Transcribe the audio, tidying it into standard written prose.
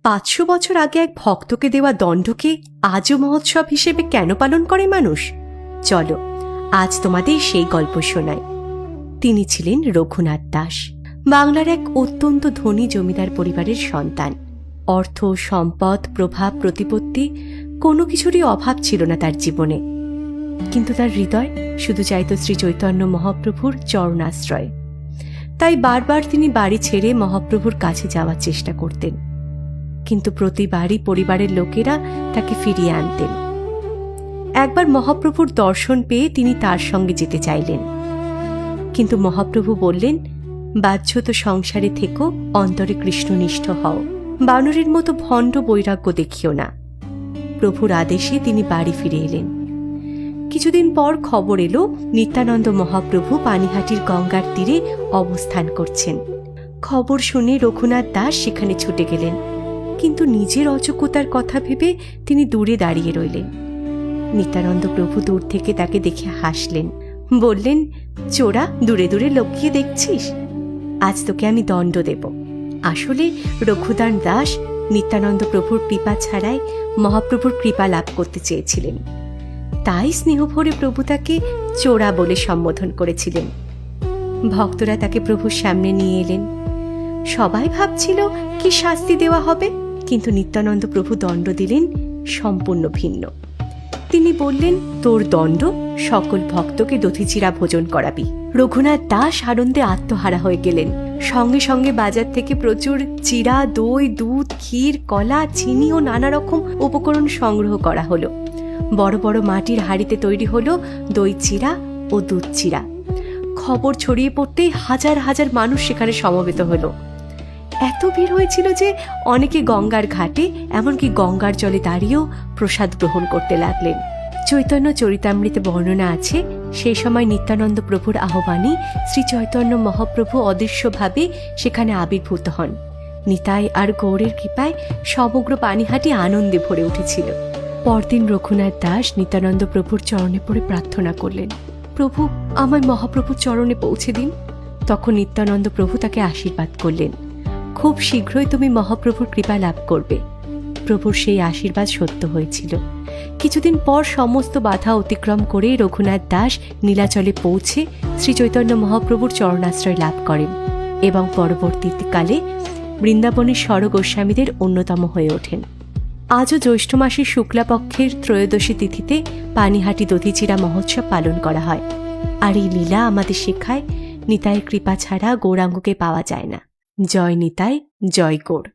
500 বছর আগে এক ভক্তকে দেওয়া দণ্ডকে আজও মহোৎসব হিসেবে কেন পালন করে মানুষ? চলো আজ তোমাদের সেই গল্প শোনাই। তিনি ছিলেন রঘুনাথ দাস, বাংলার এক অত্যন্ত ধনী জমিদার পরিবারের সন্তান। অর্থ, সম্পদ, প্রভাব, প্রতিপত্তি কোনো কিছুরই অভাব ছিল না তার জীবনে, কিন্তু তার হৃদয় শুধু চাইত শ্রী চৈতন্য মহাপ্রভুর চরণাশ্রয়। তাই বারবার তিনি বাড়ি ছেড়ে মহাপ্রভুর কাছে যাওয়ার চেষ্টা করতেন, কিন্তু প্রতিবারই পরিবারের লোকেরা তাকে ফিরিয়ে আনতেন। একবার মহাপ্রভুর দর্শন পেয়ে তিনি তার সঙ্গে যেতে চাইলেন, কিন্তু মহাপ্রভু বললেন, বাহ্যত সংসারে থেকো, অন্তরে কৃষ্ণনিষ্ঠ হও, বানরের মতো ভণ্ড বৈরাগ্য দেখিও না। প্রভুর আদেশে তিনি বাড়ি ফিরে এলেন। কিছুদিন পর খবর এলো নিত্যানন্দ মহাপ্রভু পানিহাটির গঙ্গার তীরে অবস্থান করছেন। খবর শুনে রঘুনাথ দাস সেখানে ছুটে গেলেন, কিন্তু নিজের অযোগ্যতার কথা ভেবে তিনি দূরে দাঁড়িয়ে রইলেন। নিত্যানন্দ প্রভু দূর থেকে তাকে দেখে হাসলেন, বললেন, চোরা, দূরে দূরে লুকিয়ে দেখছিস, আজ তোকে আমি দণ্ড দেব। আসলে রঘুদান দাস নিত্যানন্দ প্রভুর কৃপা ছাড়াই মহাপ্রভুর কৃপা লাভ করতে চেয়েছিলেন, তাই স্নেহভরে প্রভু তাকে চোরা বলে সম্বোধন করেছিলেন। ভক্তরা তাকে প্রভুর সামনে নিয়ে এলেন। সবাই ভাবছিল কি শাস্তি দেওয়া হবে, কিন্তু নিত্যানন্দ প্রভু দণ্ড দিলেন সম্পূর্ণ ভিন্ন। তিনি বললেন, তোর দণ্ড সকল ভক্তকে দধিচিরা ভোজন করাবি। রঘুনাথ দাস আনন্দে আত্মহারা হয়ে গেলেন। সঙ্গে সঙ্গে বাজার থেকে প্রচুর চিড়া, দই, দুধ, ক্ষীর, কলা, চিনি ও নানা রকম উপকরণ সংগ্রহ করা হলো। বড় বড় মাটির হাঁড়িতে তৈরি হলো দই চিড়া ও দুধ চিড়া। খবর ছড়িয়ে পড়তেই হাজার হাজার মানুষ সেখানে সমবেত হলো। এত ভিড় হয়েছিল যে অনেকে গঙ্গার ঘাটে, এমনকি গঙ্গার জলে দাঁড়িয়েও প্রসাদ গ্রহণ করতে লাগলেন। চৈতন্য চরিতামৃতে বর্ণনা আছে, সেই সময় নিত্যানন্দ প্রভুর আহ্বানে শ্রী চৈতন্য মহাপ্রভু অদৃশ্যভাবে সেখানে আবির্ভূত হন। নিতাই আর গৌরের কৃপায় সমগ্র পানিহাটি আনন্দে ভরে উঠেছিল। পরদিন রঘুনাথ দাস নিত্যানন্দ প্রভুর চরণে পড়ে প্রার্থনা করলেন, প্রভু, আমায় মহাপ্রভুর চরণে পৌঁছে দিন। তখন নিত্যানন্দ প্রভু তাকে আশীর্বাদ করলেন, খুব শীঘ্রই তুমি মহাপ্রভুর কৃপা লাভ করবে। প্রভুর সেই আশীর্বাদ সত্য হয়েছিল। কিছুদিন পর সমস্ত বাধা অতিক্রম করে রঘুনাথ দাস নীলাচলে পৌঁছে শ্রী চৈতন্য মহাপ্রভুর চরণাশ্রয় লাভ করেন এবং পরবর্তীকালে বৃন্দাবনের স্বর গোস্বামীদের অন্যতম হয়ে ওঠেন। আজও জ্যৈষ্ঠ মাসের শুক্লাপক্ষের ত্রয়োদশী তিথিতে পানিহাটি দধিচিরা মহোৎসব পালন করা হয়। আর এই লীলা আমাদের শেখায়, নিতাইয়ের কৃপা ছাড়া গৌরাঙ্গকে পাওয়া যায় না। জয় নিতাই, জয় গৌর।